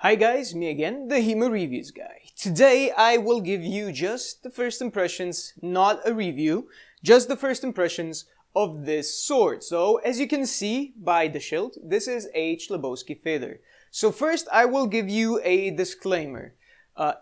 Hi guys, me again, the HEMA Reviews guy. Today I will give you just the first impressions, not a review, just the first impressions of this sword. So as you can see by the shield, this is a Chlebowski feather. So first I will give you a disclaimer.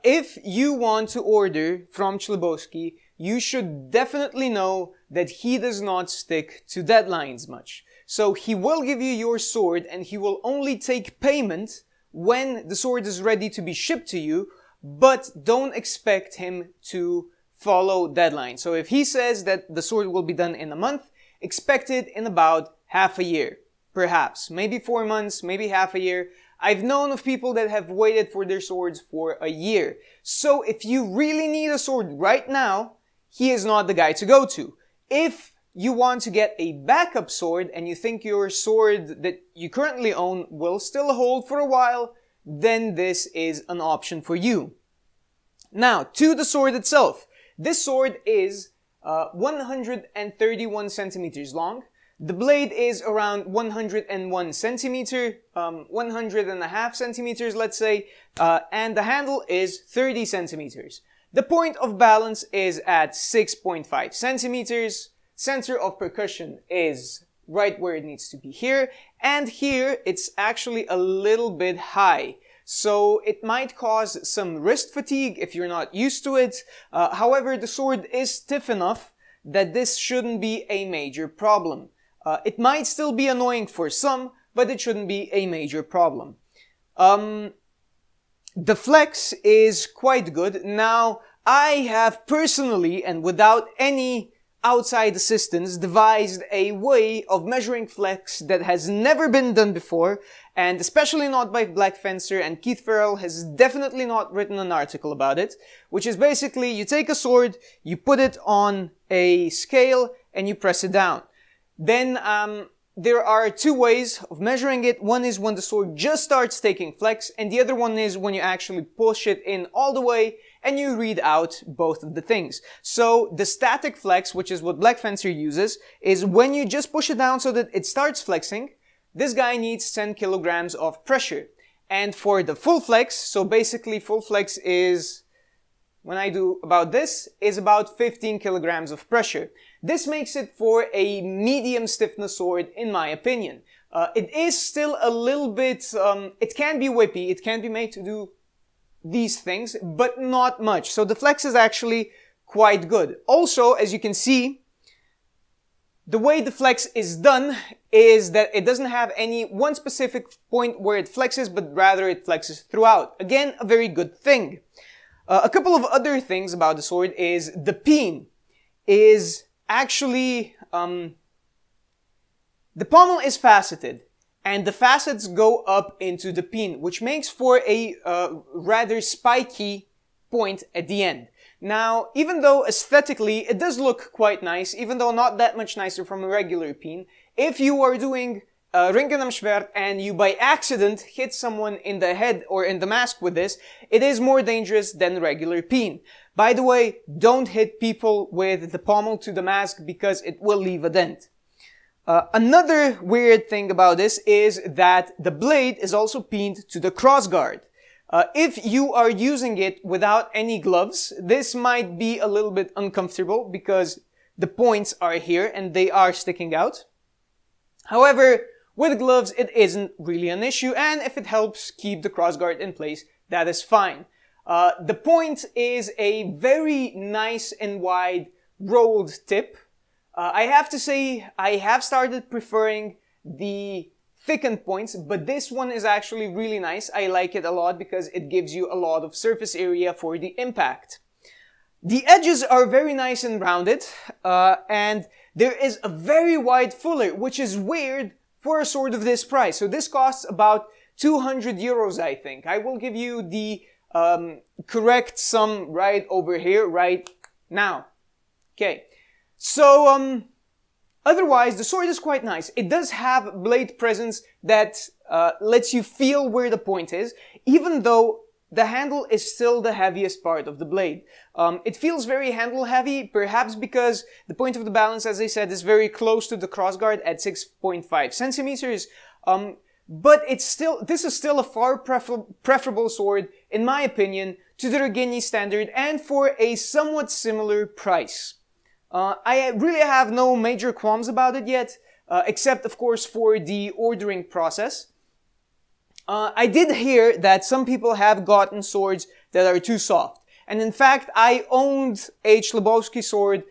If you want to order from Chlebowski, you should definitely know that he does not stick to deadlines much. So he will give you your sword and he will only take payment when the sword is ready to be shipped to you, but don't expect him to follow deadlines. So if he says that the sword will be done in a month, expect it in about half a year. Perhaps. Maybe 4 months, maybe half a year. I've known of people that have waited for their swords for a year. So if you really need a sword right now, he is not the guy to go to. If you want to get a backup sword and you think your sword that you currently own will still hold for a while, then this is an option for you. Now, to the sword itself. This sword is 131 centimeters long. The blade is around 101 centimeter, 100.5 centimeters, let's say, and the handle is 30 centimeters. The point of balance is at 6.5 centimeters. Center of percussion is right where it needs to be here, and here it's actually a little bit high. So it might cause some wrist fatigue if you're not used to it. However, the sword is stiff enough that this shouldn't be a major problem. It might still be annoying for some, but it shouldn't be a major problem. The flex is quite good. Now, I have personally, and without any outside assistance, devised a way of measuring flex that has never been done before, and especially not by Black Fencer, and Keith Farrell has definitely not written an article about it, which is basically you take a sword, you put it on a scale, and you press it down. Then there are two ways of measuring it. One is when the sword just starts taking flex, and the other one is when you actually push it in all the way and you read out both of the things. So the static flex, which is what Black Fencer uses, is when you just push it down so that it starts flexing. This guy needs 10 kilograms of pressure. And for the full flex, so basically full flex is, when I do about this, is about 15 kilograms of pressure. This makes it for a medium stiffness sword, in my opinion. It is still a little bit, it can be whippy, it can be made to do these things, but not much. So the flex is actually quite good. Also, as you can see, the way the flex is done is that it doesn't have any one specific point where it flexes, but rather it flexes throughout. Again, a very good thing. A couple of other things about the sword is the peen is actually, the pommel is faceted, and the facets go up into the peen, which makes for a rather spiky point at the end. Now, even though aesthetically it does look quite nice, even though not that much nicer from a regular peen, if you are doing Ringen am Schwert and you by accident hit someone in the head or in the mask with this, it is more dangerous than regular peen. By the way, don't hit people with the pommel to the mask because it will leave a dent. Another weird thing about this is that the blade is also peened to the crossguard. If you are using it without any gloves, this might be a little bit uncomfortable because the points are here and they are sticking out. However, with gloves, it isn't really an issue, and if it helps keep the crossguard in place, that is fine. The point is a very nice and wide rolled tip. I have to say, I have started preferring the thickened points, but this one is actually really nice. I like it a lot because it gives you a lot of surface area for the impact. The edges are very nice and rounded, and there is a very wide fuller, which is weird for a sword of this price. So this costs about 200 euros, I think. I will give you the correct sum right over here, right now. Okay. So, otherwise, the sword is quite nice. It does have blade presence that lets you feel where the point is, even though the handle is still the heaviest part of the blade. It feels very handle heavy, perhaps because the point of the balance, as I said, is very close to the crossguard at 6.5 centimeters. but this is still a far preferable sword, in my opinion, to the Rogeni standard and for a somewhat similar price. I really have no major qualms about it yet, except of course for the ordering process. I did hear that some people have gotten swords that are too soft. And in fact, I owned a Chlebowski sword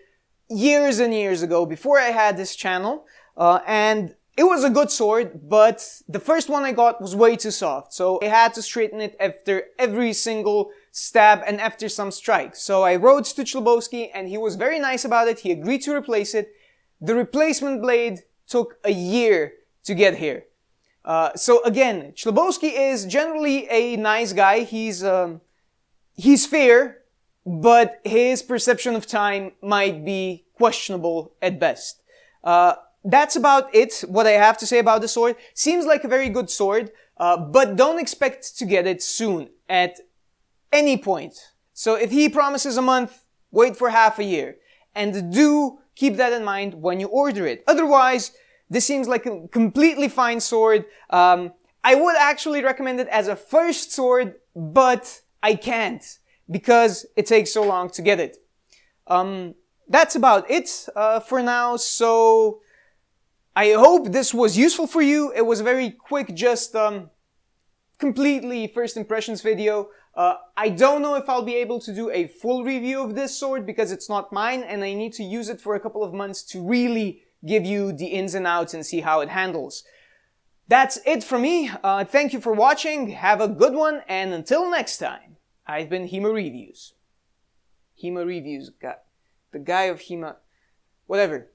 years and years ago, before I had this channel, and it was a good sword, but the first one I got was way too soft, so I had to straighten it after every single stab and after some strikes. So I wrote to Chlebowski, and he was very nice about it. He agreed to replace it. The replacement blade took a year to get here. So again, Chlebowski is generally a nice guy. He's fair, but his perception of time might be questionable at best. That's about it, what I have to say about the sword. Seems like a very good sword, but don't expect to get it soon, at any point. So if he promises a month, wait for half a year. And do keep that in mind when you order it. Otherwise, this seems like a completely fine sword. I would actually recommend it as a first sword, but I can't, because it takes so long to get it. That's about it for now, so I hope this was useful for you. It was a very quick, just completely first impressions video. I don't know if I'll be able to do a full review of this sword because it's not mine and I need to use it for a couple of months to really give you the ins and outs and see how it handles. That's it from me. Thank you for watching. Have a good one, and until next time, I've been Hema Reviews. Hema Reviews, the guy of Hema, whatever.